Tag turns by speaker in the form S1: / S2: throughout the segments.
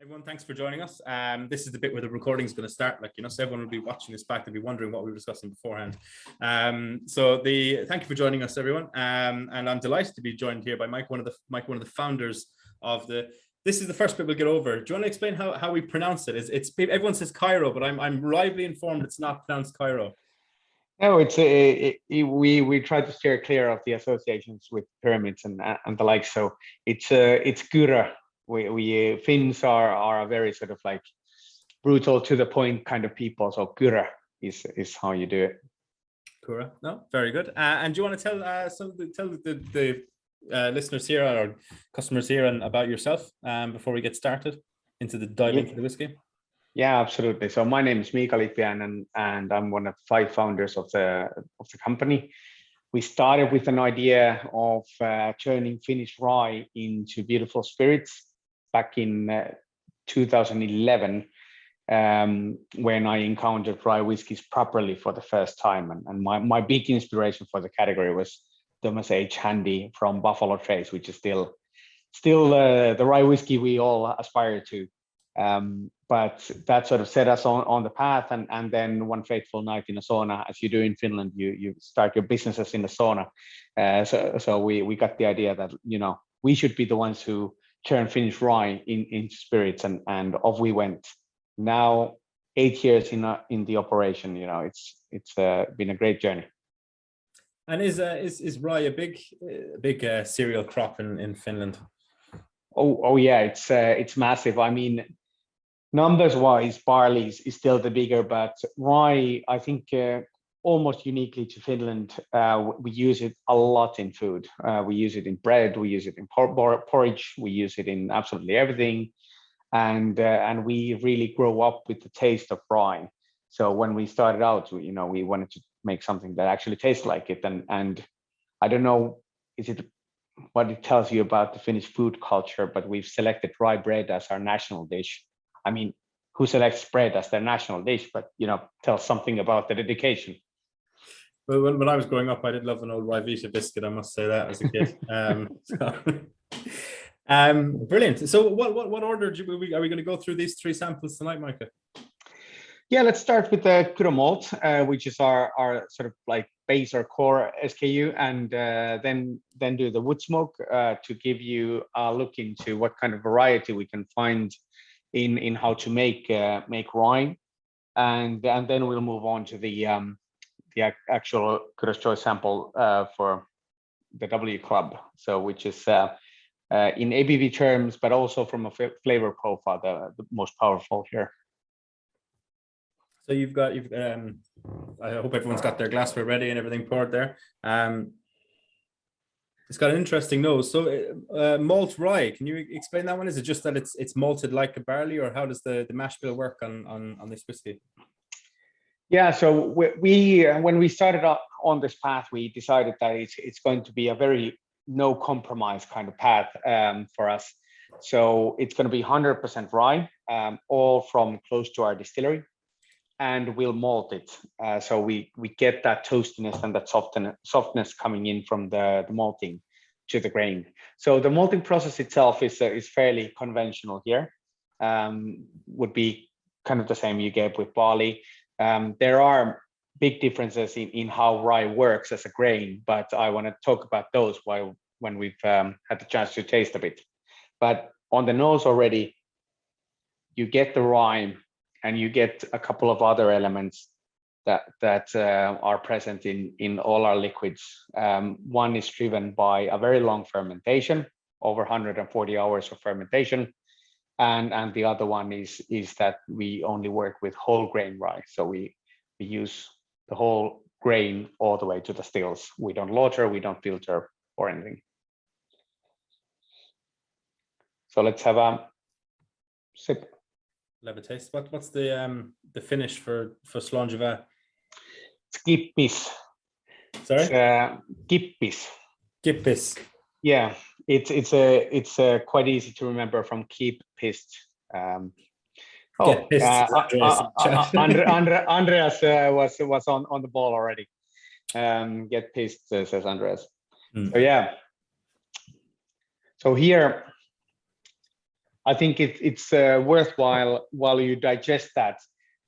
S1: Everyone, thanks for joining us. This is the bit where the recording is going to start. So everyone will be watching this back. They'll be wondering what we were discussing beforehand. Thank you for joining us, everyone. And I'm delighted to be joined here by Mike, one of the founders of the. This is the first bit we'll get over. Do you want to explain how we pronounce it? It's everyone says Kyrö, but I'm reliably informed it's not pronounced Kyrö.
S2: No, we try to steer clear of the associations with pyramids and the like. So it's Kyrö. We Finns are a very sort of like brutal to the point kind of people. So Kyrö is how you do it.
S1: Kyrö. No, very good. And do you want to tell the listeners here or customers here and about yourself before we get started into the dive into the whiskey?
S2: Yeah, absolutely. So my name is Miika Lipiäinen, and I'm one of 5 founders of the company. We started with an idea of turning Finnish rye into beautiful spirits back in 2011, when I encountered rye whiskies properly for the first time. And my big inspiration for the category was Thomas H. Handy from Buffalo Trace, which is still the rye whiskey we all aspire to. But that sort of set us on the path, and then one fateful night in a sauna, as you do in Finland, you start your businesses in the sauna. So we got the idea that we should be the ones who turn Finnish rye into spirits, and off we went. Now 8 years in the operation, it's been a great journey.
S1: And is rye a big cereal crop in Finland?
S2: Oh yeah, it's massive. I mean, numbers wise, barley is still the bigger, but rye, I think almost uniquely to Finland, we use it a lot in food. We use it in bread, we use it in porridge, we use it in absolutely everything, and we really grow up with the taste of rye. So when we started out, we wanted to make something that actually tastes like it, and I don't know, what it tells you about the Finnish food culture, but we've selected rye bread as our national dish. I mean, who selects bread as their national dish? But tells something about the dedication.
S1: Well, when I was growing up, I did love an old rye Vita biscuit. I must say that as a kid. Brilliant. So, what order are we going to go through these 3 samples tonight, Miika?
S2: Yeah, let's start with the Kyrö malt, which is our sort of like base or core SKU, and then do the wood smoke to give you a look into what kind of variety we can find in how to make rye, and then we'll move on to the actual Kyrö's Choice sample for the W Club, so which is in ABV terms, but also from a flavor profile, the most powerful here.
S1: So you've I hope everyone's got their glassware ready and everything poured there. It's got an interesting nose. So malt rye, can you explain that one? Is it just that it's malted like a barley, or how does the mash bill work on this whiskey?
S2: Yeah, so when we started on this path, we decided that it's going to be a very no compromise kind of path for us. So it's going to be 100% rye, all from close to our distillery, and we'll malt it. So we get that toastiness and that softness coming in from the malting to the grain. So the malting process itself is fairly conventional here. Would be kind of the same you get with barley. There are big differences in how rye works as a grain, but I want to talk about those when we've had the chance to taste a bit. But on the nose already, you get the rye, and you get a couple of other elements that are present in all our liquids. One is driven by a very long fermentation, over 140 hours of fermentation, and the other one is that we only work with whole grain rye. So we use the whole grain all the way to the stills. We don't lauter, we don't filter or anything. So let's have a sip.
S1: Love a taste. What's the finish for Slangeva?
S2: Kippis.
S1: Sorry.
S2: Kippis.
S1: Kippis.
S2: Yeah, it's quite easy to remember from keep pissed. Andreas was on the ball already. Get pissed, says Andreas. So yeah. So here I think it's worthwhile while you digest that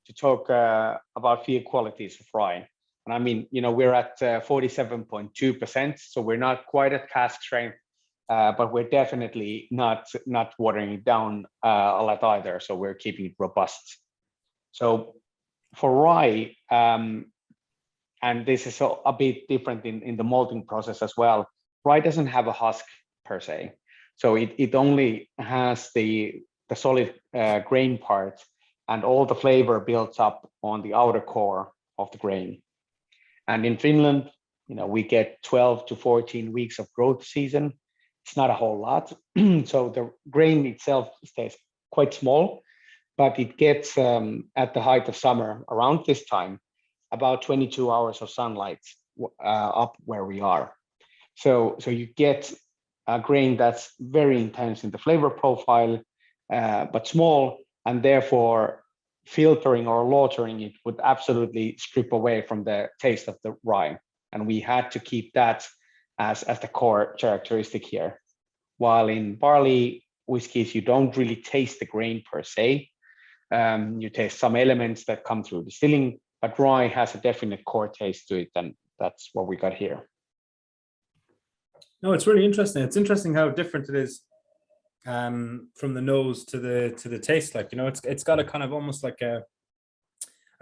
S2: to talk about few qualities of rye. And I mean, we're at 47.2%, so we're not quite at cask strength, but we're definitely not watering it down a lot either. So we're keeping it robust. So for rye, and this is a bit different in the malting process as well, rye doesn't have a husk per se. So it only has the solid grain part, and all the flavor builds up on the outer core of the grain. And in Finland, we get 12 to 14 weeks of growth season. It's not a whole lot. So the grain itself stays quite small, but it gets at the height of summer around this time, about 22 hours of sunlight up where we are. So you get a grain that's very intense in the flavor profile, but small, and therefore filtering or lautering it would absolutely strip away from the taste of the rye. And we had to keep that as the core characteristic here. While in barley whiskeys, you don't really taste the grain per se. You taste some elements that come through distilling, but rye has a definite core taste to it, and that's what we got here.
S1: No, it's really interesting. It's interesting how different it is from the nose to the taste. Like, it's got a kind of almost like a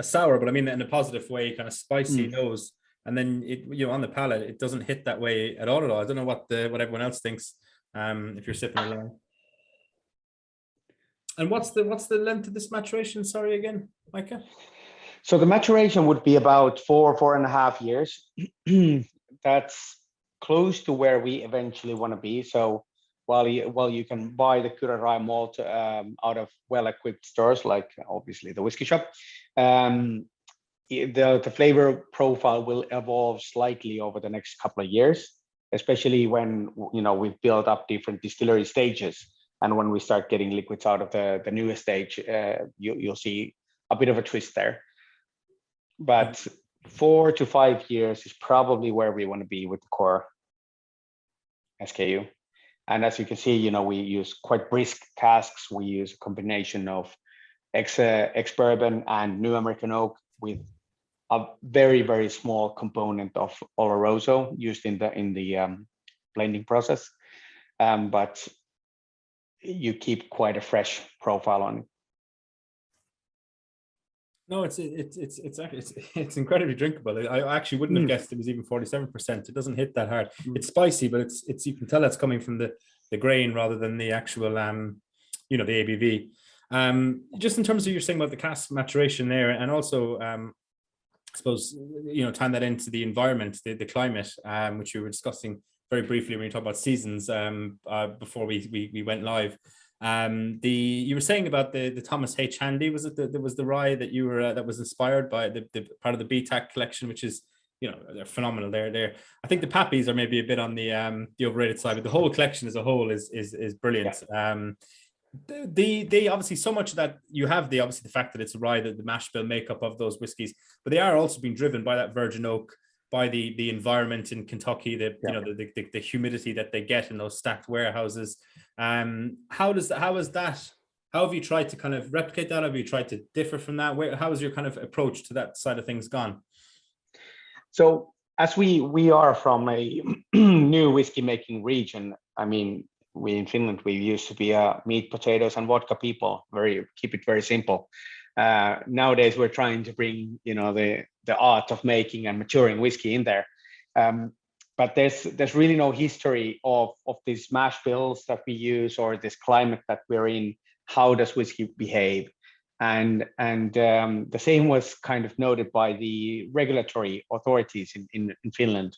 S1: sour, but I mean in a positive way, kind of spicy nose. And then it, on the palate, it doesn't hit that way at all. I don't know what everyone else thinks if you're sipping along. And what's the length of this maturation? Sorry again, Miika.
S2: So the maturation would be about 4.5 years. That's close to where we eventually want to be. So while you can buy the Kyrö rye malt out of well-equipped stores, like obviously the whiskey shop, the flavor profile will evolve slightly over the next couple of years, especially when we've built up different distillery stages, and when we start getting liquids out of the newest stage, you'll see a bit of a twist there. But 4 to 5 years is probably where we want to be with the core SKU. And as you can see, we use quite brisk casks. We use a combination of ex-bourbon and New American oak with a very, very small component of Oloroso used in the blending process. But you keep quite a fresh profile on it.
S1: No, it's incredibly drinkable. I actually wouldn't have guessed it was even 47%. It doesn't hit that hard. It's spicy, but it's you can tell it's coming from the grain rather than the actual the ABV. Just in terms of you're saying about the cask maturation there, and also I suppose tying that into the environment, the climate, which we were discussing very briefly when you talk about seasons before we went live. You were saying about the Thomas H. Handy, was it that was the rye that you were that was inspired by the part of the BTAC collection, which is they're phenomenal. They're I think the Pappies are maybe a bit on the overrated side, but the whole collection as a whole is brilliant. Yeah. They obviously, so much of that you have the fact that it's a rye, the mash bill makeup of those whiskies, but they are also being driven by that virgin oak, by the environment in Kentucky, the humidity that they get in those stacked warehouses. How have you tried to kind of replicate that? Have you tried to differ from that? How has your kind of approach to that side of things gone?
S2: So as we are from a new whiskey making region, I mean, we in Finland, we used to be meat, potatoes, and vodka people. Keep it very simple. Nowadays, we're trying to bring the art of making and maturing whiskey in there. But there's really no history of these mash bills that we use or this climate that we're in. How does whiskey behave? And the same was kind of noted by the regulatory authorities in Finland,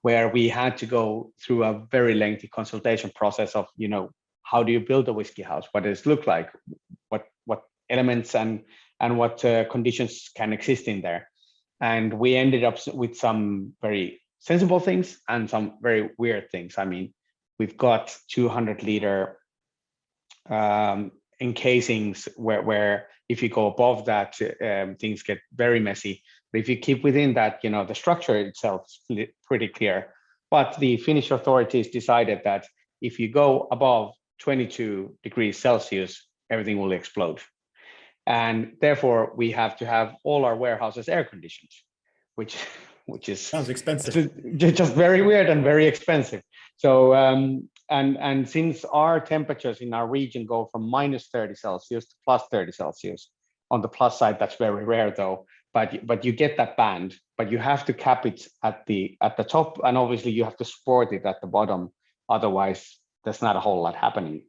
S2: where we had to go through a very lengthy consultation process of how do you build a whiskey house? What does it look like? What elements and what conditions can exist in there? And we ended up with some very sensible things and some very weird things. I mean, we've got 200-liter encasings where if you go above that, things get very messy. But if you keep within that, the structure itself is pretty clear. But the Finnish authorities decided that if you go above 22 degrees Celsius, everything will explode. And therefore, we have to have all our warehouses air conditioned, which is
S1: sounds expensive.
S2: Just very weird and very expensive. So and since our temperatures in our region go from minus 30 Celsius to plus 30 Celsius, on the plus side, that's very rare though. But you get that band, but you have to cap it at the top, and obviously you have to support it at the bottom. Otherwise, there's not a whole lot happening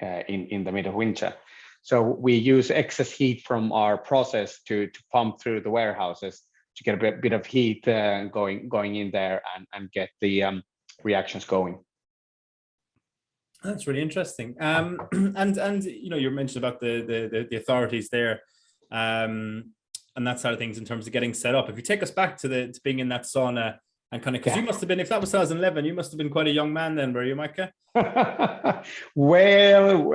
S2: in the mid of winter. So we use excess heat from our process to pump through the warehouses to get a bit of heat going in there and get the reactions going.
S1: That's really interesting. And you know, you mentioned about the authorities there, and that side of things in terms of getting set up. If you take us back to being in that sauna and kind of, because you must have been, if that was 2011, you must have been quite a young man then, were you, Miika?
S2: well,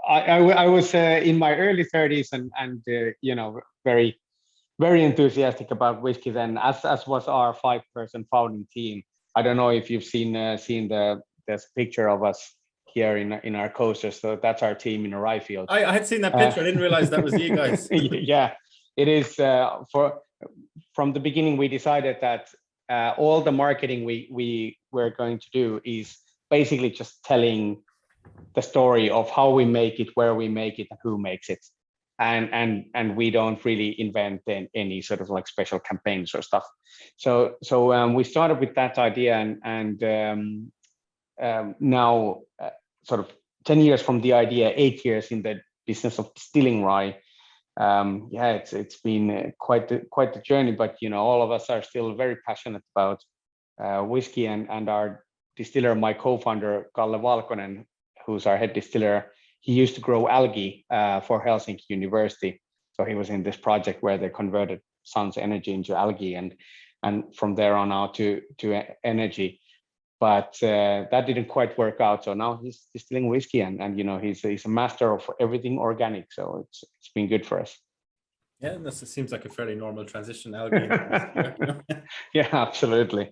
S2: I was in my early 30s and you know, very enthusiastic about whiskey then, as was our 5-person founding team. I don't know if you've seen this picture of us here in our coasters. So that's our team in a rye field.
S1: I had seen that picture. I didn't realize that was you guys.
S2: Yeah, it is. From the beginning, we decided that all the marketing we were going to do is basically just telling the story of how we make it, where we make it, and who makes it. And we don't really invent any sort of like special campaigns or stuff. So we started with that idea, and now sort of 10 years from the idea, 8 years in the business of distilling rye. Yeah, it's been quite the journey, but you know, all of us are still very passionate about whiskey, and our distiller, my co-founder Kalle Valkonen, who's our head distiller, he used to grow algae for Helsinki University. So he was in this project where they converted sun's energy into algae, and from there on out to energy. But that didn't quite work out. So now he's distilling whiskey, and you know, he's a master of everything organic. So it's been good for us.
S1: Yeah, this seems like a fairly normal transition, algae.
S2: Yeah, absolutely.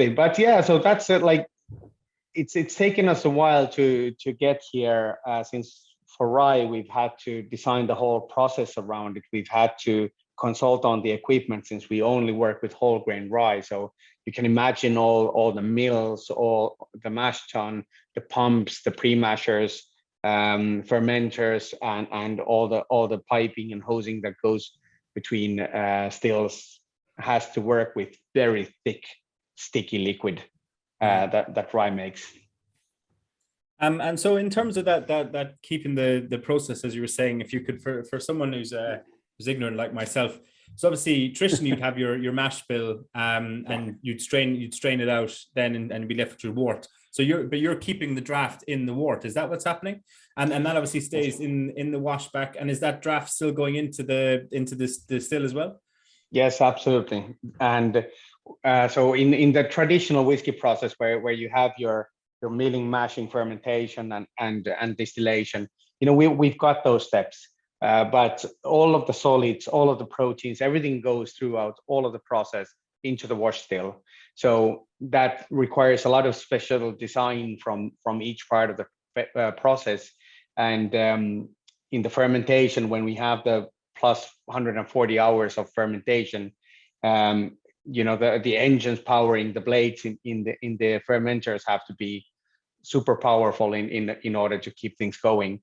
S2: But yeah, so that's like, it's taken us a while to get here, since for rye we've had to design the whole process around it. We've had to consult on the equipment, since we only work with whole grain rye. So you can imagine all the mills, all the mash tun, the pumps, the pre-mashers, fermenters, and all the piping and hosing that goes between stills has to work with very thick, sticky liquid that rye makes.
S1: And so in terms of that keeping the process, as you were saying, if you could, for someone who's ignorant like myself, so obviously traditionally you'd have your mash bill, and you'd strain it out then and be left with your wort. So you're keeping the draft in the wort. Is that what's happening? And that obviously stays in the washback. And is that draft still going into the still as well?
S2: Yes, absolutely. And so in the traditional whiskey process, where you have your milling, mashing, fermentation, and distillation, you know, we've got those steps. But all of the solids, all of the proteins, everything goes throughout all of the process into the wash still. So that requires a lot of special design from each part of the process. And in the fermentation, when we have the plus 140 hours of fermentation, you know, the engines powering the blades in the fermenters have to be super powerful in order to keep things going.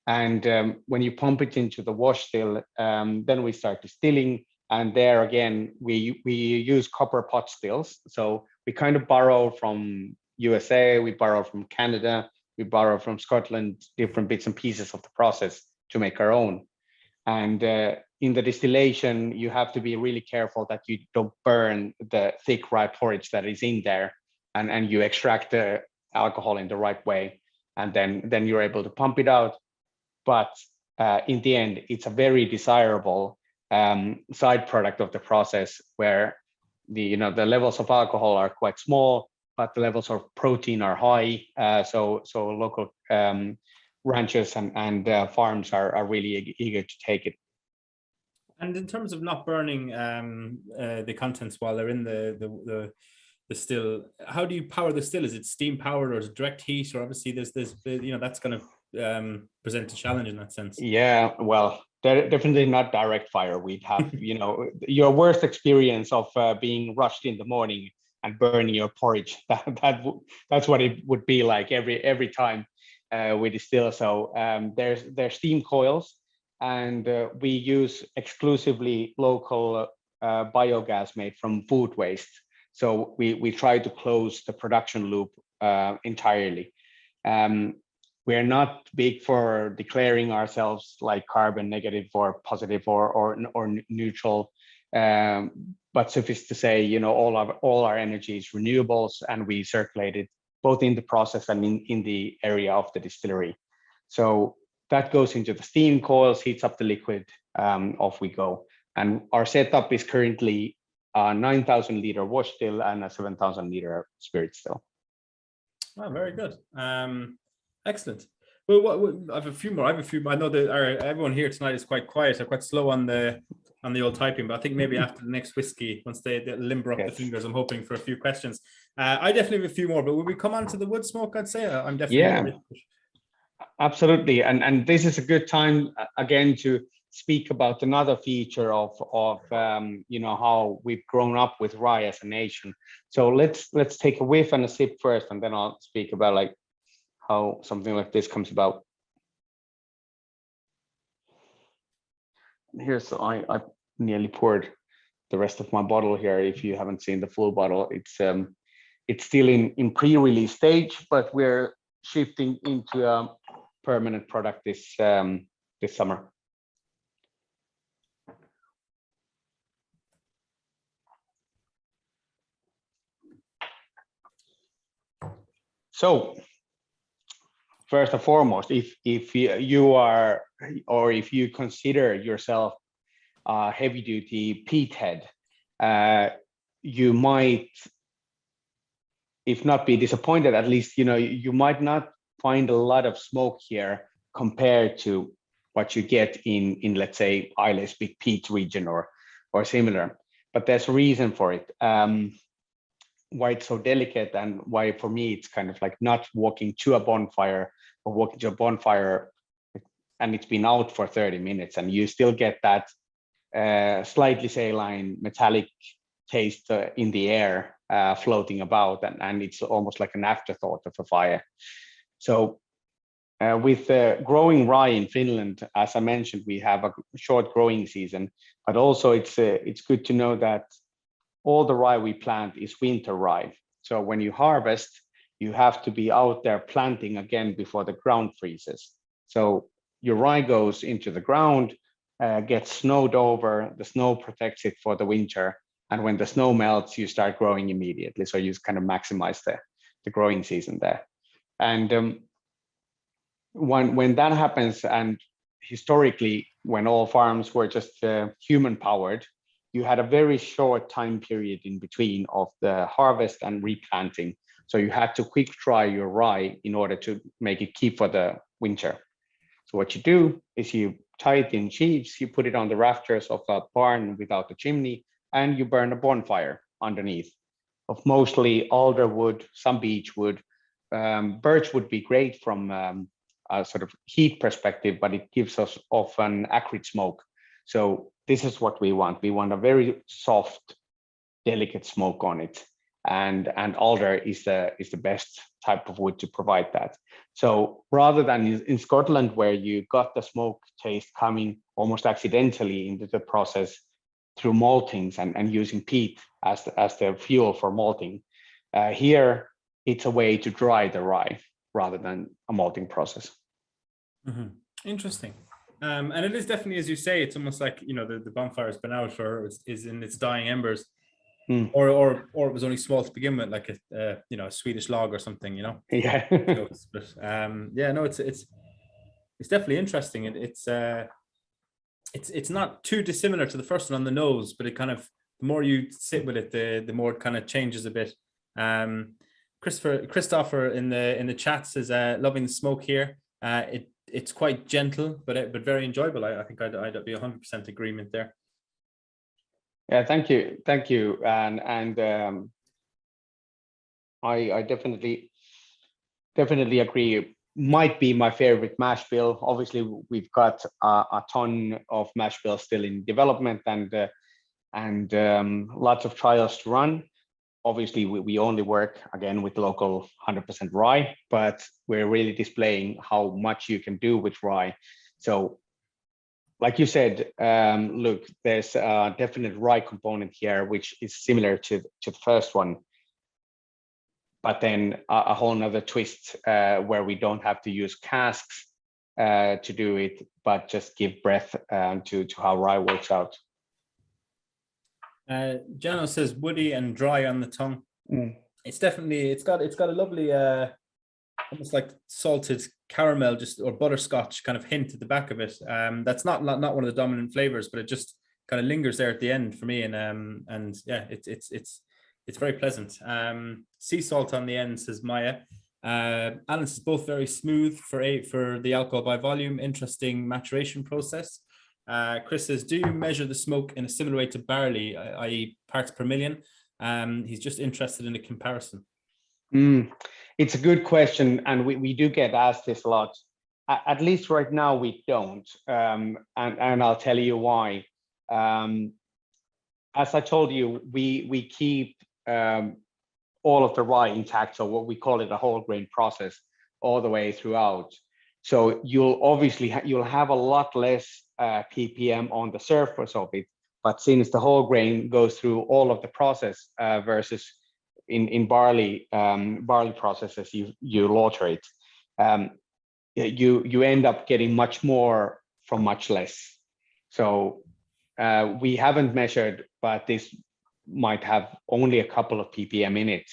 S2: And when you pump it into the wash still, then we start distilling. And there again, we use copper pot stills. So we kind of borrow from USA, we borrow from Canada, we borrow from Scotland, different bits and pieces of the process to make our own. And in the distillation, you have to be really careful that you don't burn the thick rye porridge that is in there, and you extract the alcohol in the right way, and then you're able to pump it out. But in the end, it's a very desirable side product of the process, where the levels of alcohol are quite small, but the levels of protein are high. So local ranchers and farms are really eager to take it.
S1: And in terms of not burning the contents while they're in the the still. How do you power the still? Is it steam powered or is it direct heat? Or obviously there's that's going to present a challenge in that sense.
S2: Yeah, well, definitely not direct fire. We'd have, your worst experience of being rushed in the morning and burning your porridge. That's what it would be like every time we distill. So there's steam coils, and we use exclusively local biogas made from food waste. So we try to close the production loop entirely. We're not big for declaring ourselves like carbon negative or positive or neutral, but suffice to say, all our energy is renewables, and we circulate it both in the process and in the area of the distillery. So that goes into the steam coils, heats up the liquid, off we go. And our setup is currently a 9,000 liter wash still and a 7,000 liter spirit still.
S1: Oh, very good. Excellent. Well, I have a few more. I know that everyone here tonight is quite quiet. They're quite slow on the old typing, but I think maybe after the next whiskey, once they limber up the fingers, I'm hoping for a few questions. I definitely have a few more, but will we come on to the wood smoke? I'd say I'm definitely. Yeah,
S2: absolutely. And this is a good time again to speak about another feature of how we've grown up with rye as a nation. So let's take a whiff and a sip first, and then I'll speak about like how something like this comes about. Here's, I nearly poured the rest of my bottle here. If you haven't seen the full bottle, it's still in pre-release stage, but we're shifting into a permanent product this summer. So first and foremost, if you are, or if you consider yourself a heavy duty peat head, you might, if not be disappointed, at least you might not find a lot of smoke here compared to what you get in let's say Islay's Big Peat region or similar. But there's a reason for it. Why it's so delicate, and why for me it's kind of like not walking to a bonfire, or walking to a bonfire and it's been out for 30 minutes and you still get that slightly saline metallic taste in the air floating about, and it's almost like an afterthought of a fire. So with growing rye in Finland, as I mentioned, we have a short growing season, but also it's good to know that all the rye we plant is winter rye. So when you harvest, you have to be out there planting again before the ground freezes. So your rye goes into the ground, gets snowed over, the snow protects it for the winter. And when the snow melts, you start growing immediately. So you kind of maximize the growing season there. And when that happens, and historically, when all farms were just human powered, you had a very short time period in between of the harvest and replanting. So you had to quick dry your rye in order to make it keep for the winter. So what you do is you tie it in sheaves, you put it on the rafters of a barn without a chimney, and you burn a bonfire underneath of mostly alder wood, some beech wood. Birch would be great from a sort of heat perspective, but it gives us often acrid smoke. So this is what we want. We want a very soft, delicate smoke on it, and alder is the best type of wood to provide that. So rather than in Scotland, where you got the smoke taste coming almost accidentally into the process through maltings and using peat as the fuel for malting, here it's a way to dry the rye rather than a malting process.
S1: Mm-hmm. Interesting. And it is definitely, as you say, it's almost like, the bonfire's been out or is in its dying embers, or it was only small to begin with, like a Swedish log or something,
S2: Yeah.
S1: But it's definitely interesting. It's not too dissimilar to the first one on the nose, but it kind of, the more you sit with it, the more it kind of changes a bit. Christopher in the chat says loving the smoke here. It's quite gentle, but very enjoyable. I think I'd be 100% agreement there.
S2: Yeah, thank you, and I definitely agree. Might be my favorite mash bill. Obviously, we've got a ton of mash bills still in development and lots of trials to run. Obviously, we only work again with local 100% rye, but we're really displaying how much you can do with rye. So, like you said, look, there's a definite rye component here, which is similar to the first one, but then a whole nother twist where we don't have to use casks to do it, but just give breath to how rye works out.
S1: Jano says woody and dry on the tongue. It's definitely, it's got a lovely almost like salted caramel just or butterscotch kind of hint at the back of it. That's not one of the dominant flavors, but it just kind of lingers there at the end for me, and yeah, it's very pleasant. Sea salt on the end, says Maya. Alan says both very smooth for the alcohol by volume. Interesting maturation process. Chris says, do you measure the smoke in a similar way to barley, i.e. parts per million? He's just interested in a comparison.
S2: It's a good question, and we do get asked this a lot. At least right now we don't, and I'll tell you why. As I told you, we keep all of the rye intact, so what we call it a whole grain process all the way throughout. So you'll obviously you'll have a lot less ppm on the surface of it, but since the whole grain goes through all of the process versus in barley processes, you lauter it, you end up getting much more from much less. So we haven't measured, but this might have only a couple of ppm in it,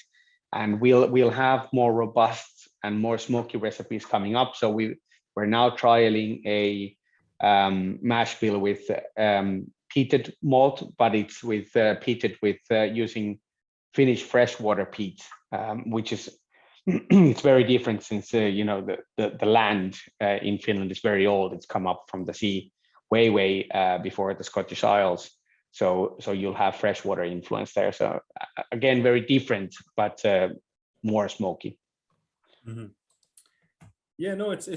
S2: and we'll have more robust and more smoky recipes coming up. So we're now trialing a mash bill with peated malt, but it's with peated with using Finnish freshwater peat, which is it's very different since you know the land in Finland is very old. It's come up from the sea way before the Scottish Isles. So you'll have freshwater influence there. So again, very different, but more smoky.
S1: Mm-hmm. Yeah, no, it's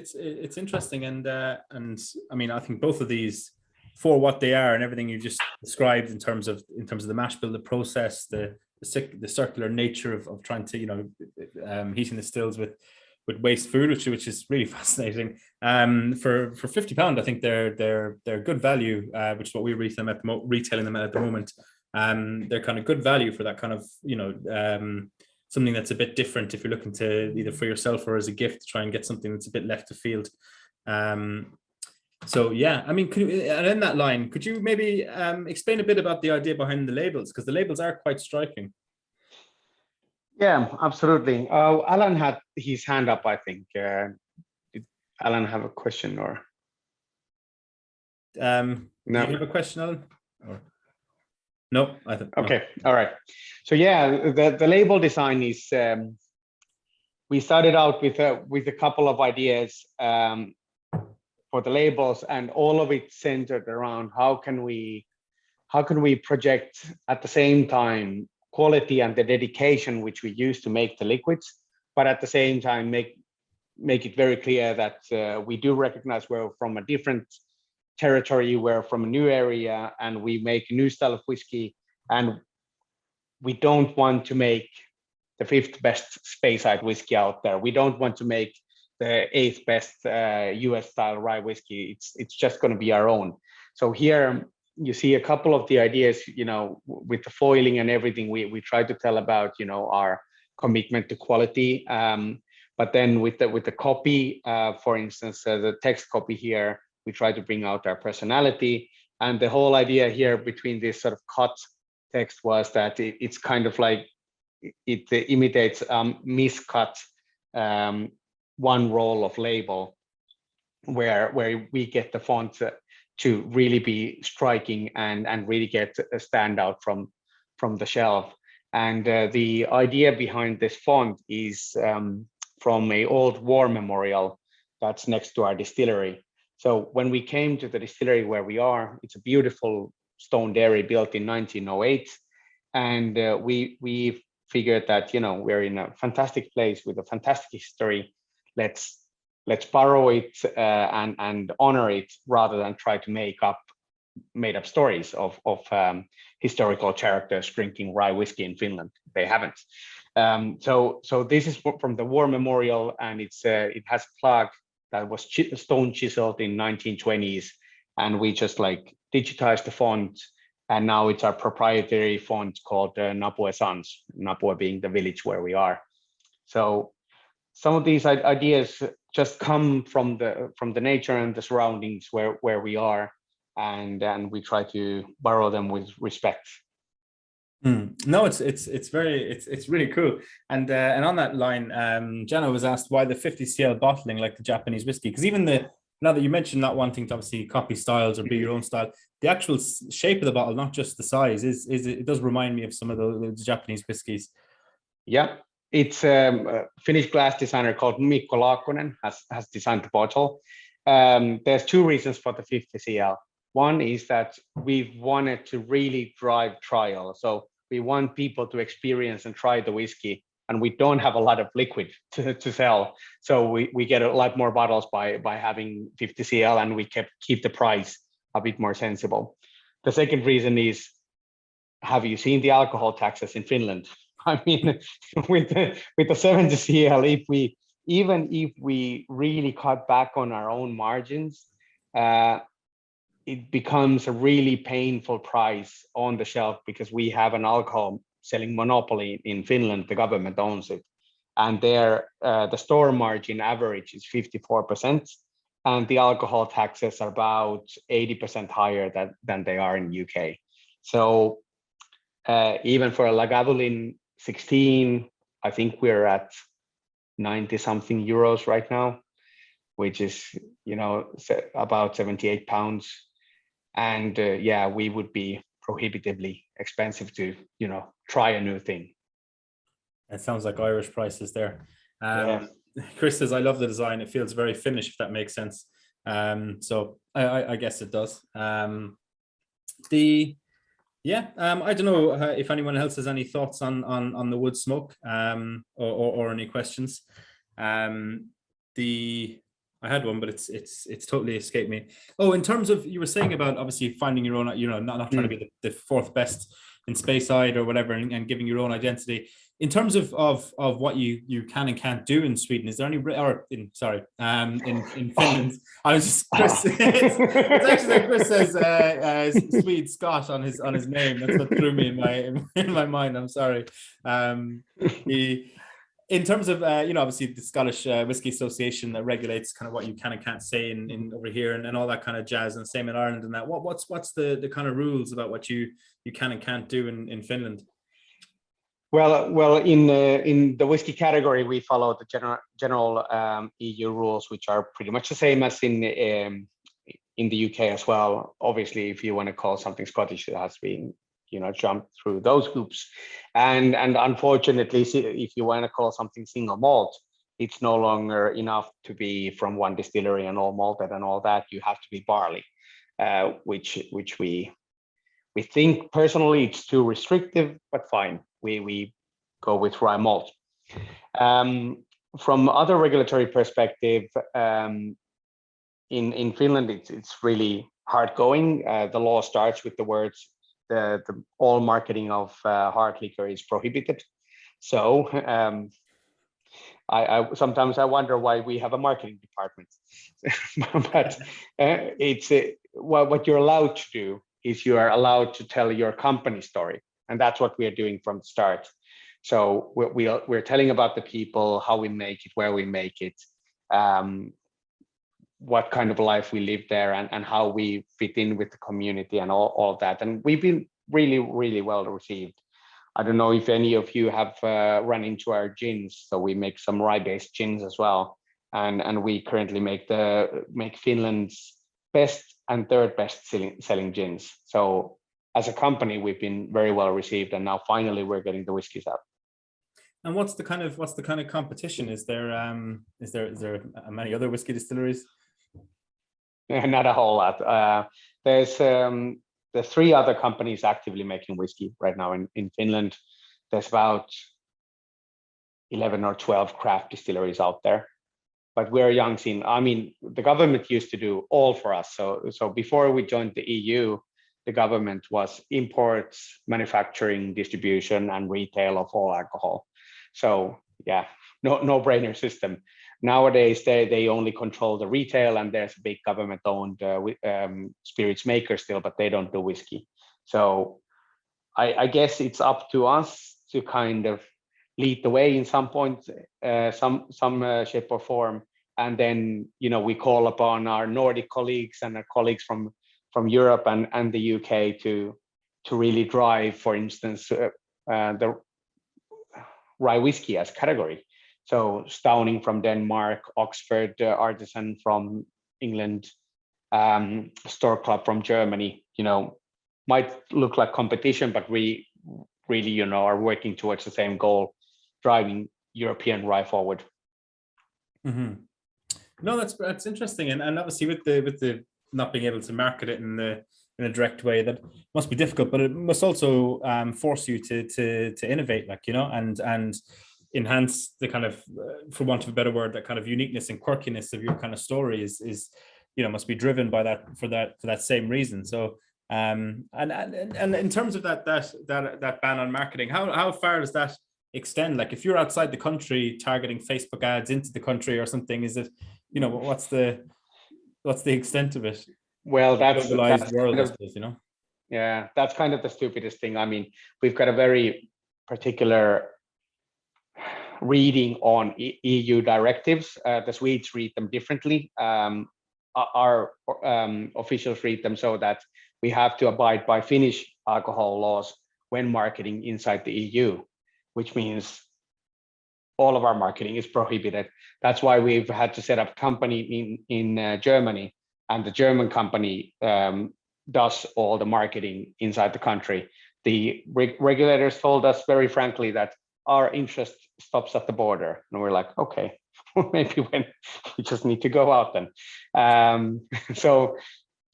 S1: interesting, and I mean, I think both of these, for what they are and everything you just described in terms of the mash bill, the process, the circular nature of trying to, you know, heating the stills with waste food, which is really fascinating. For £50, I think they're good value, which is what we retailing them at the moment. They're kind of good value for that kind of, you know, something that's a bit different if you're looking to either for yourself or as a gift to try and get something that's a bit left of field. So yeah, I mean, and in that line, could you maybe explain a bit about the idea behind the labels, because the labels are quite striking.
S2: Yeah, absolutely. Alan had his hand up, I think. Did Alan have a question or?
S1: No. Do you have a question, Alan? Or? No, I think.
S2: Okay, no. All right. So yeah, the label design is. We started out with a couple of ideas for the labels, and all of it centered around how can we project at the same time quality and the dedication which we use to make the liquids, but at the same time make it very clear that we do recognize we're from a different territory, we're from a new area, and we make a new style of whiskey, and we don't want to make the 5th best Speyside whiskey out there. We don't want to make the 8th best US style rye whiskey. It's just going to be our own. So here you see a couple of the ideas, you know, with the foiling and everything, we try to tell about, you know, our commitment to quality. But then with the copy, for instance, the text copy here, we try to bring out our personality. And the whole idea here between this sort of cut text was that it's kind of like it imitates miscut one roll of label, where we get the font to really be striking and really get a standout from the shelf. And the idea behind this font is from an old war memorial that's next to our distillery. So when we came to the distillery where we are, it's a beautiful stone dairy built in 1908, and we figured that, we're in a fantastic place with a fantastic history. Let's borrow it and honor it rather than try to make up made up stories of historical characters drinking rye whiskey in Finland. They haven't. So this is from the war memorial, and it has a plaque that was stone chiseled in 1920s, and we just like digitized the font, and now it's our proprietary font called Napue Sans, Napue being the village where we are. So some of these ideas just come from the nature and the surroundings where we are, and we try to borrow them with respect.
S1: No, it's really cool. And on that line, Jana was asked why the 50cl bottling like the Japanese whiskey, because even now that you mentioned not wanting to obviously copy styles or be your own style, the actual shape of the bottle, not just the size, it does remind me of some of the Japanese whiskeys.
S2: Yeah, it's a Finnish glass designer called Miika Lipiäinen has designed the bottle. There's two reasons for the 50cl. One is that we've wanted to really drive trial. So we want people to experience and try the whiskey, and we don't have a lot of liquid to sell. So we get a lot more bottles by having 50cl, and we keep the price a bit more sensible. The second reason is, have you seen the alcohol taxes in Finland? I mean, with the 70cl, even if we really cut back on our own margins, it becomes a really painful price on the shelf, because we have an alcohol selling monopoly in Finland. The government owns it, and there the store margin average is 54%, and the alcohol taxes are about 80% higher than they are in UK. So even for a Lagavulin 16, I think we're at 90 something euros right now, which is about 78 pounds. And we would be prohibitively expensive to try a new thing.
S1: It sounds like Irish prices there. Chris says, I love the design. It feels very Finnish, if that makes sense. So I guess it does. I don't know if anyone else has any thoughts on the wood smoke, or any questions. I had one, but it's totally escaped me. Oh, in terms of, you were saying about obviously finding your own, not trying to be the fourth best in Speyside or whatever, and giving your own identity. In terms of what you can and can't do in Sweden, is there any, in Finland? I was just, Chris, it's actually like Chris says Swede Scott on his name. That's what threw me in my mind. I'm sorry. In terms of, obviously the Scottish Whisky Association that regulates kind of what you can and can't say in over here, and all that kind of jazz, and same in Ireland and that. What's the kind of rules about what you can and can't do in Finland?
S2: Well, in the whiskey category, we follow the general EU rules, which are pretty much the same as in the UK as well. Obviously, if you want to call something Scottish, it has been jump through those hoops, and unfortunately, if you want to call something single malt, it's no longer enough to be from one distillery and all malted and all that. You have to be barley, which we think personally it's too restrictive, but fine, we go with rye malt. From other regulatory perspective, in Finland, it's really hard going. The law starts with the words, the all marketing of hard liquor is prohibited. So I sometimes I wonder why we have a marketing department. But it's what you're allowed to do is you are allowed to tell your company story, and that's what we are doing from the start. So we're telling about the people, how we make it, where we make it, what kind of life we live there, and how we fit in with the community and all that. And we've been really, really well received. I don't know if any of you have run into our gins. So we make some rye-based gins as well, and we currently make Finland's best and third best selling gins. So as a company, we've been very well received, and now finally we're getting the whiskeys out.
S1: And what's the kind of competition? Is there many other whiskey distilleries?
S2: Not a whole lot. There's 3 other companies actively making whiskey right now in Finland. There's about 11 or 12 craft distilleries out there. But we're a young scene. I mean, the government used to do all for us. So before we joined the EU, the government was imports, manufacturing, distribution, and retail of all alcohol. So yeah, no-brainer system. Nowadays, they only control the retail, and there's a big government-owned spirits maker still, but they don't do whiskey. So I guess it's up to us to kind of lead the way in some point, some shape or form, and then we call upon our Nordic colleagues and our colleagues from Europe and the UK to really drive, for instance, the rye whiskey as category. So Stauning from Denmark, Oxford Artisan from England, Store Club from Germany. Might look like competition, but we really are working towards the same goal, driving European rye forward.
S1: Mm-hmm. No, that's interesting, and obviously with the not being able to market it in a direct way, that must be difficult, but it must also force you to innovate, and enhance the kind of, for want of a better word, that kind of uniqueness and quirkiness of your kind of story is must be driven by that for that same reason. So and in terms of that ban on marketing, how far does that extend? Like, if you're outside the country targeting Facebook ads into the country or something, is it what's the extent of it?
S2: Well, that's
S1: world, I suppose,
S2: Yeah, that's kind of the stupidest thing. I mean, we've got a very particular reading on EU directives. The Swedes read them differently. Our officials read them so that we have to abide by Finnish alcohol laws when marketing inside the EU, which means all of our marketing is prohibited. That's why we've had to set up a company in Germany, and the German company does all the marketing inside the country. The regulators told us very frankly that our interest stops at the border, and we're like, okay, maybe when we just need to go out then. So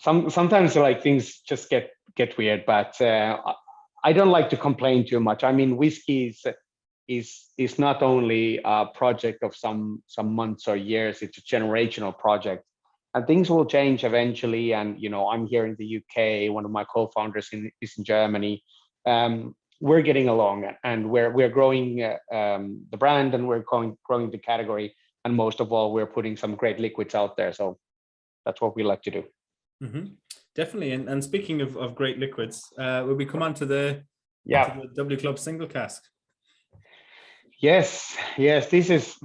S2: sometimes like things just get weird, but I don't like to complain too much. I mean, whiskey is not only a project of some months or years, it's a generational project, and things will change eventually. And I'm here in the UK, one of my co-founders is in Germany. We're getting along, and we're growing the brand, and we're growing the category, and most of all, we're putting some great liquids out there. So that's what we like to do.
S1: Mm-hmm. Definitely. And speaking of great liquids, will we come on to the W Club single cask?
S2: Yes. This is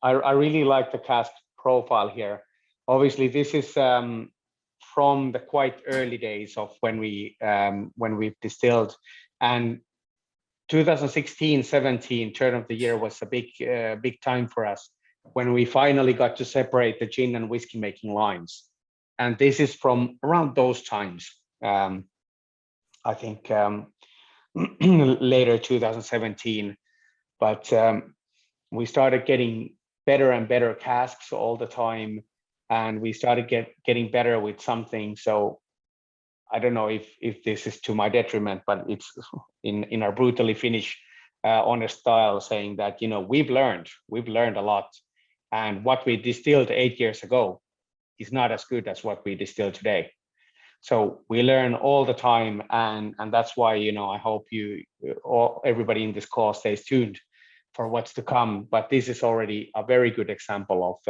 S2: I really like the cask profile here. Obviously, this is from the quite early days of when we've distilled, and 2016-17 turn of the year was a big time for us when we finally got to separate the gin and whiskey making lines. And this is from around those times. I think later 2017, but we started getting better and better casks all the time, and we started getting better with something. So I don't know if this is to my detriment, but it's in our brutally Finnish honest style, saying that we've learned a lot, and what we distilled 8 years ago is not as good as what we distill today. So we learn all the time, and that's why I hope everybody in this call stays tuned for what's to come. But this is already a very good example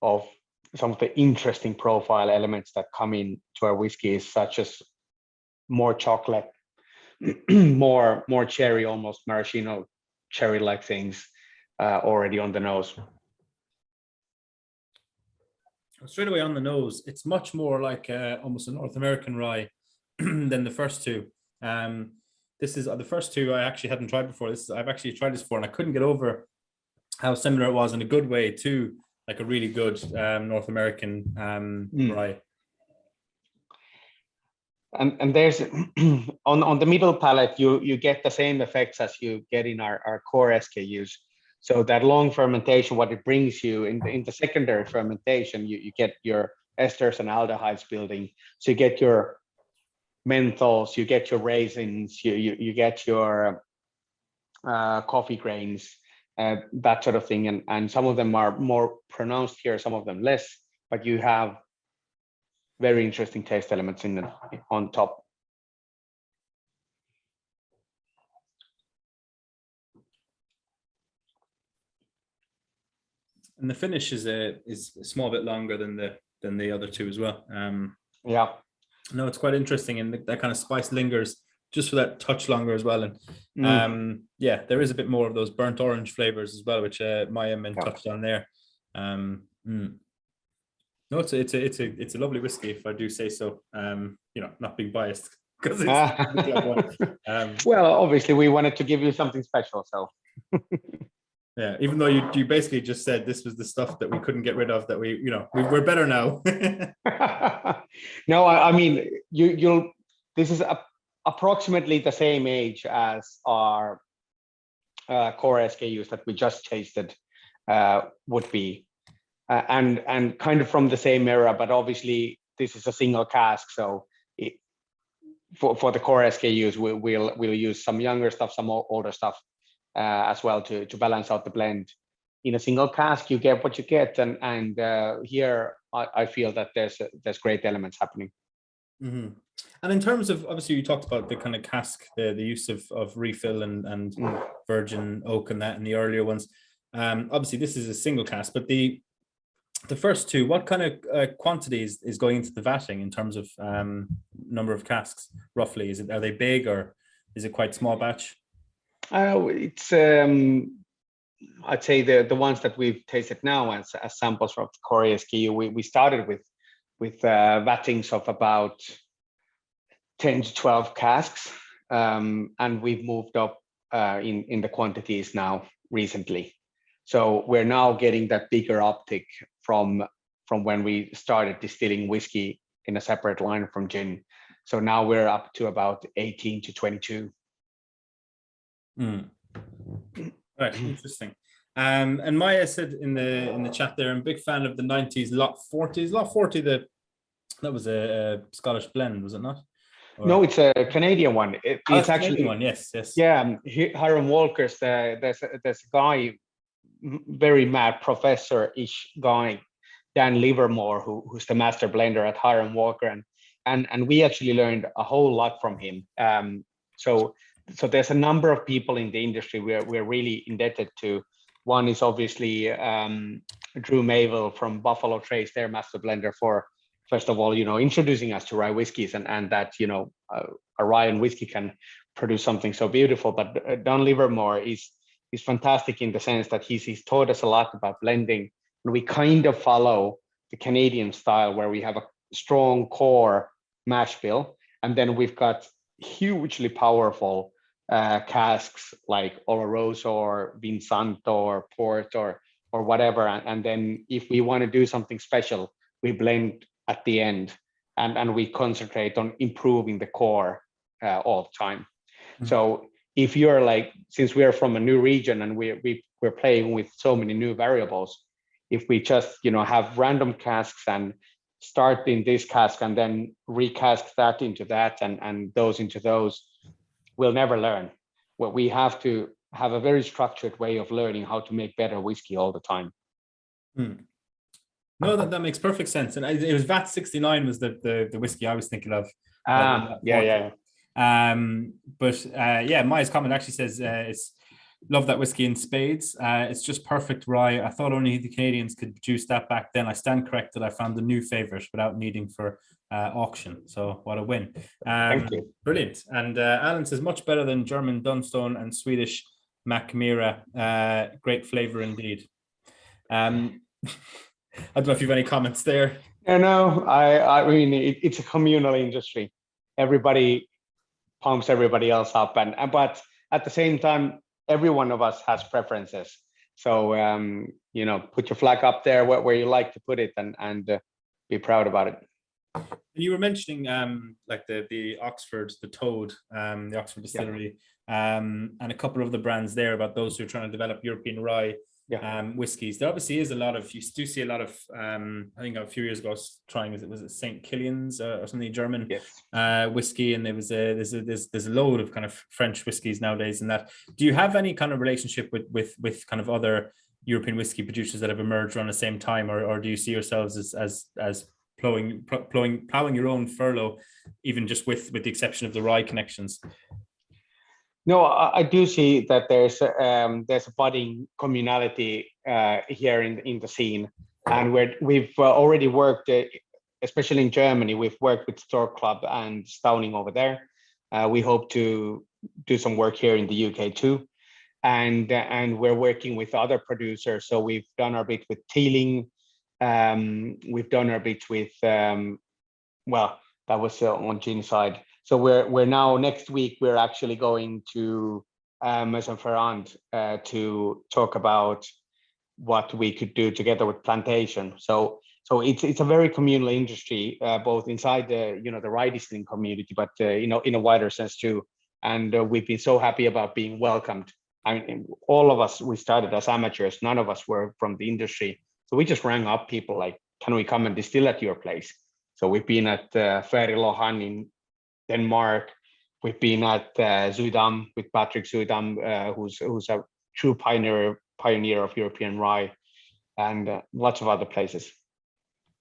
S2: of some of the interesting profile elements that come in to our whiskeys, such as more chocolate, more cherry, almost maraschino cherry-like things already on the nose.
S1: Straight away on the nose, it's much more like almost a North American rye than the first two. This is the first two I actually hadn't tried before. I've actually tried this before, and I couldn't get over how similar it was in a good way to like a really good North American rye. And
S2: there's on the middle palate, you get the same effects as you get in our core SKUs. So that long fermentation, what it brings you in the secondary fermentation, you get your esters and aldehydes building. So you get your menthols, you get your raisins, you get your coffee grains, that sort of thing. And some of them are more pronounced here, some of them less, but you have very interesting taste elements on top.
S1: And the finish is a small bit longer than the other two as well.
S2: Yeah.
S1: No, it's quite interesting, and that kind of spice lingers just for that touch longer as well. And yeah, there is a bit more of those burnt orange flavors as well, which Maya touched on there. No, it's a lovely whiskey, if I do say so. Not being biased because it's the club one.
S2: Well, obviously we wanted to give you something special, so.
S1: Yeah, even though you basically just said this was the stuff that we couldn't get rid of, that we're better now.
S2: No, I mean, this is approximately the same age as our core SKUs that we just tasted would be, and kind of from the same era, but obviously this is a single cask, so for the core SKUs we'll use some younger stuff, some older stuff as well to balance out the blend. In a single cask, you get what you get, and here I feel that there's great elements happening.
S1: Mm-hmm. And in terms of, obviously you talked about the kind of cask, the use of refill and virgin oak and that in the earlier ones. Obviously this is a single cask, but the first two, what kind of quantities is going into the vatting in terms of number of casks roughly? Are they big, or is it quite small batch?
S2: It's I'd say the ones that we've tasted now as samples from the core SKU, we started with vattings of about 10 to 12 casks, and we've moved up in the quantities now recently. So we're now getting that bigger uptick from when we started distilling whiskey in a separate line from gin. So now we're up to about 18 to 22.
S1: Right, interesting. And Maya said in the chat there, I'm a big fan of the 90s Lot 40. Is Lot 40 that was a Scottish blend, was it not? Or... No,
S2: it's a Canadian one. It's actually
S1: one. Yes.
S2: Yeah, Hiram Walker's. There's a guy, very mad professor-ish guy, Dan Livermore, who's the master blender at Hiram Walker, and we actually learned a whole lot from him. So there's a number of people in the industry we're really indebted to. One is obviously Drew Mavell from Buffalo Trace, their master blender, for first of all, introducing us to rye whiskeys and that a rye and whiskey can produce something so beautiful. But Don Livermore is fantastic in the sense that he's taught us a lot about blending, and we kind of follow the Canadian style where we have a strong core mash bill, and then we've got hugely powerful casks like Oloroso or Vincent or Port or whatever, and then if we want to do something special, we blend at the end, and we concentrate on improving the core all the time. So if you're like, since we are from a new region and we're playing with so many new variables, if we just have random casks and start in this cask and then recast that into that and those into those, we'll never learn. Well, we have to have a very structured way of learning how to make better whiskey all the time.
S1: No, that makes perfect sense. And it was VAT 69 was the whiskey I was thinking of.
S2: Yeah.
S1: But Maya's comment actually says it's love that whiskey in spades. It's just perfect rye. I thought only the Canadians could produce that back then. I stand corrected. I found the new favorite without needing for auction. So what a win.
S2: Thank you.
S1: Brilliant. And Alan says much better than German Dunstone and Swedish Macmira. Great flavor indeed. I don't know if you have any comments there.
S2: No, I mean, it's a communal industry. Everybody pumps everybody else up, but at the same time, every one of us has preferences. So put your flag up there where you like to put it, and be proud about it.
S1: You were mentioning like the Oxford, the Toad, the Oxford Distillery, and a couple of the brands there about those who are trying to develop European rye. whiskies. There obviously is a lot of, you do see a lot of, I think a few years ago I was trying, was it St. Killian's or something, German whiskey, and there's a load of kind of French whiskies nowadays. And that, do you have any kind of relationship with kind of other European whiskey producers that have emerged around the same time, or do you see yourselves as plowing your own furrow, even just with the exception of the rye connections?
S2: No, I do see that there's a budding communality here in the scene, and we've already worked, especially in Germany. We've worked with Stork Club and Stauning over there. We hope to do some work here in the UK too, and we're working with other producers. So we've done our bit with Teeling. We've done our bit with well, that was on gin side. So we're now, next week we're actually going to Maison-Ferrand to talk about what we could do together with plantation. So it's a very communal industry, both inside the the rye distilling community, but in a wider sense too. And we've been so happy about being welcomed. I mean, all of us, we started as amateurs. None of us were from the industry. So we just rang up people like, can we come and distill at your place? So we've been at Færøylohan in Denmark. We've been at Zuidam with Patrick Zuidam, who's a true pioneer of European rye, and lots of other places.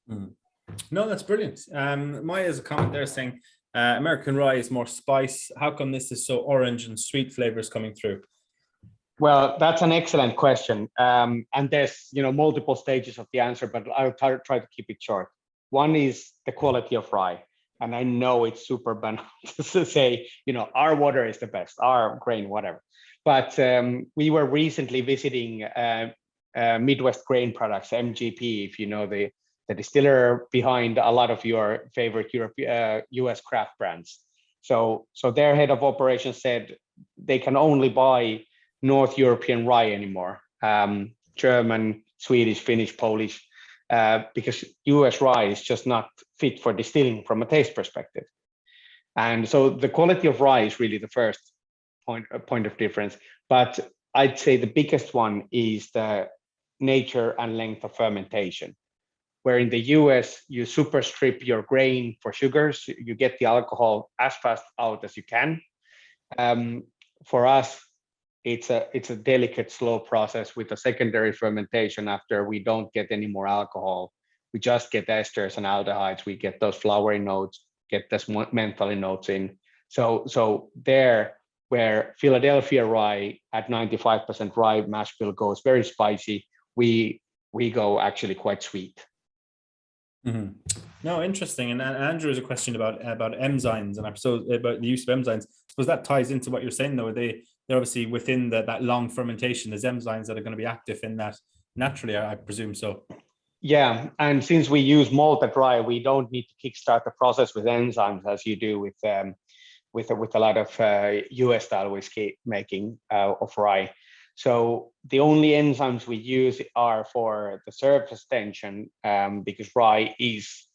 S1: No, that's brilliant. Maya's a comment there saying American rye is more spice. How come this is so orange and sweet flavors coming through?
S2: Well, that's an excellent question, and there's multiple stages of the answer, but I'll try to keep it short. One is the quality of rye. And I know it's super banal to say, our water is the best, our grain, whatever. But we were recently visiting Midwest Grain Products, MGP, if you know the distiller behind a lot of your favorite US craft brands. So their head of operations said they can only buy North European rye anymore, German, Swedish, Finnish, Polish. Because US rye is just not fit for distilling from a taste perspective. And so the quality of rye is really the first point of difference. But I'd say the biggest one is the nature and length of fermentation, where in the US, you super strip your grain for sugars, you get the alcohol as fast out as you can. For us, it's a delicate, slow process with a secondary fermentation. After we don't get any more alcohol, we just get esters and aldehydes. We get those flowery notes, get those mentholy notes in. So there, where Philadelphia rye at 95% rye mash bill goes very spicy, we go actually quite sweet.
S1: Mm-hmm. No, interesting. And Andrew has a question about enzymes, and about the use of enzymes. I suppose that ties into what you're saying, though. They're obviously within that long fermentation. There's enzymes that are going to be active in that naturally, I presume so.
S2: Yeah, and since we use malted rye, we don't need to kickstart the process with enzymes as you do with a lot of US style whiskey making of rye. So the only enzymes we use are for the surface tension, because rye is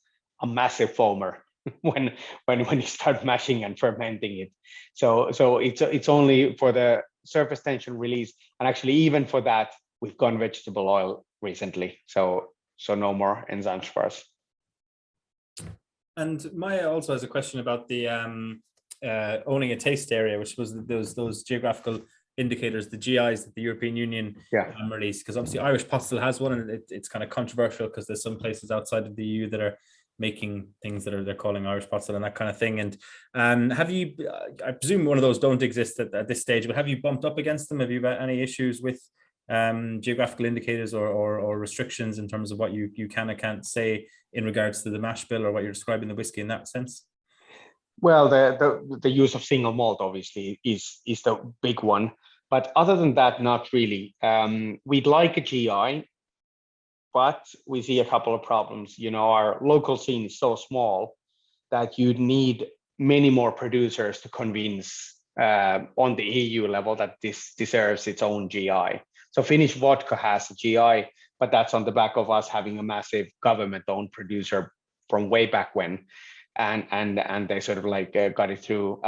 S2: a massive foamer when you start mashing and fermenting it. So it's only for the surface tension release, and actually even for that we've gone vegetable oil recently. So no more enzymes for us.
S1: And Maya also has a question about the owning a taste area, which was those geographical indicators, the GIs that the European Union released. Because obviously Irish pot still has one, and it's kind of controversial because there's some places outside of the EU that are making things that they're calling Irish pot still and that kind of thing. And have you, I presume one of those don't exist at this stage, but have you bumped up against them? Have you had any issues with geographical indicators or restrictions in terms of what you can and can't say in regards to the mash bill, or what you're describing the whiskey in that sense?
S2: Well, the use of single malt obviously is the big one, but other than that, not really. We'd like a GI, but we see a couple of problems. Our local scene is so small that you'd need many more producers to convince on the EU level that this deserves its own GI. So Finnish vodka has a GI, but that's on the back of us having a massive government-owned producer from way back when, and they sort of like got it through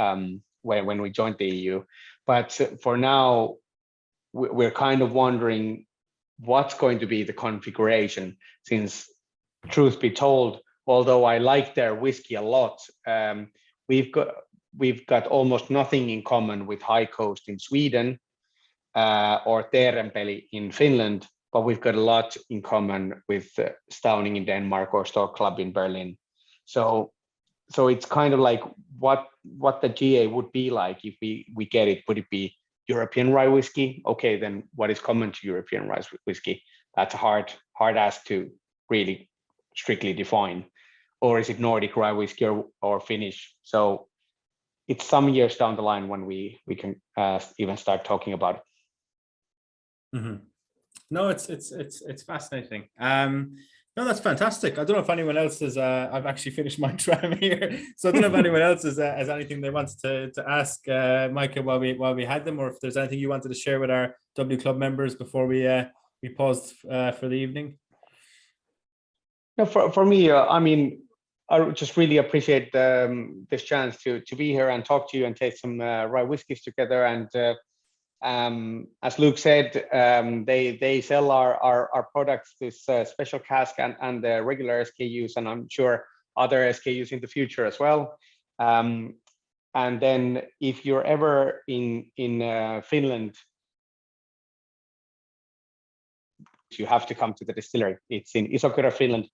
S2: when we joined the EU. But for now, we're kind of wondering what's going to be the configuration, since truth be told, although I like their whiskey a lot, we've got almost nothing in common with High Coast in Sweden or Terenpeli in Finland, but we've got a lot in common with Stauning in Denmark or Stork Club in Berlin. So it's kind of like what the GA would be like if we get it. Would it be European rye whiskey? Okay, then what is common to European rye whiskey? That's a hard ask to really strictly define. Or is it Nordic rye whiskey or Finnish? So it's some years down the line when we can even start talking about it.
S1: Mm-hmm. No, it's fascinating. No, that's fantastic. I don't know if anyone else has. I've actually finished my dram here, so I don't know if anyone else has anything they wanted to ask Miika while we had them, or if there's anything you wanted to share with our W Club members before we paused for the evening.
S2: No, for me, I mean, I just really appreciate this chance to be here and talk to you and taste some rye whiskeys together. And as Luke said, they sell our products, this special cask and the regular SKUs, and I'm sure other SKUs in the future as well. And then if you're ever in Finland, you have to come to the distillery. It's in Iso-Kyrö, Finland.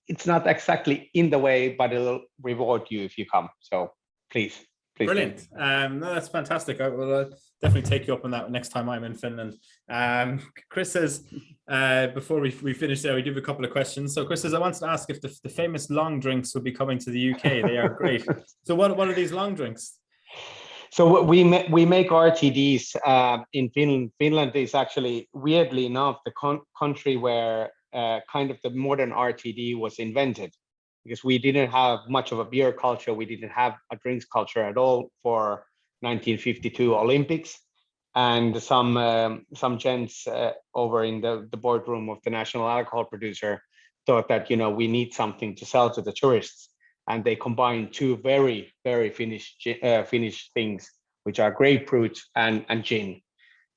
S2: It's not exactly in the way, but it'll reward you if you come. So please.
S1: Brilliant. No, that's fantastic. I will definitely take you up on that next time I'm in Finland. Chris says, before we finish there, we do have a couple of questions. So Chris says, I wanted to ask if the famous long drinks will be coming to the UK. They are great. So what are these long drinks?
S2: So we make RTDs in Finland. Finland is actually, weirdly enough, the country where kind of the modern RTD was invented, because we didn't have much of a beer culture. We didn't have a drinks culture at all for 1952 Olympics. And some gents over in the boardroom of the national alcohol producer thought that, we need something to sell to the tourists. And they combined two very, very Finnish things, which are grapefruit and gin,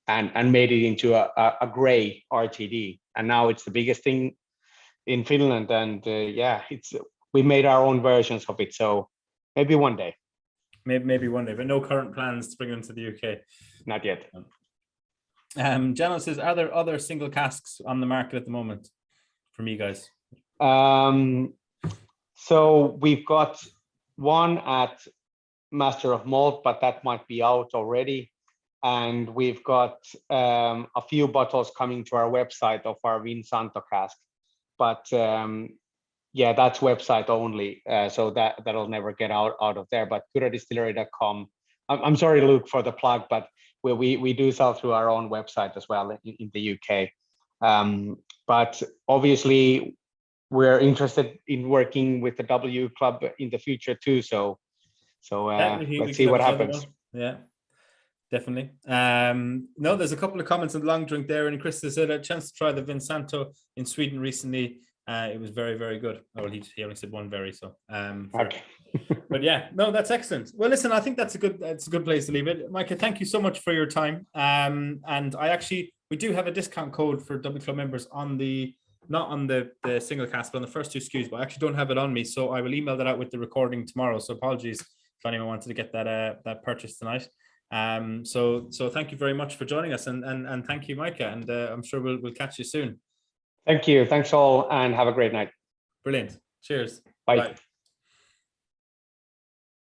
S2: and made it into a gray RTD. And now it's the biggest thing in Finland. And we made our own versions of it. So maybe one day.
S1: Maybe one day, but no current plans to bring them to the UK.
S2: Not yet.
S1: Jano says, are there other single casks on the market at the moment from you guys?
S2: So we've got one at Master of Malt, but that might be out already. And we've got a few bottles coming to our website of our Vinsanto cask. But that's website only. So that'll never get out of there. But kyrödistillery.com. I'm sorry, Luke, for the plug, but we do sell through our own website as well in the UK. But obviously, we're interested in working with the W Club in the future too. So let's see what happens.
S1: Yeah, definitely. No, there's a couple of comments on the long drink there, and Chris said a chance to try the Vinsanto in Sweden recently. It was very, very good. Oh, he only said one very, so
S2: okay.
S1: But yeah, no, that's excellent. Well, listen, I think that's a good place to leave it. Miika, thank you so much for your time. And we do have a discount code for W Club members not on the single cask, but on the first two SKUs, but I actually don't have it on me. So I will email that out with the recording tomorrow. So apologies if anyone wanted to get that purchase tonight. So thank you very much for joining us, and thank you, Miika, and I'm sure we'll catch you soon.
S2: Thank you. Thanks all, and have a great night.
S1: Brilliant. Cheers.
S2: Bye.
S1: Bye.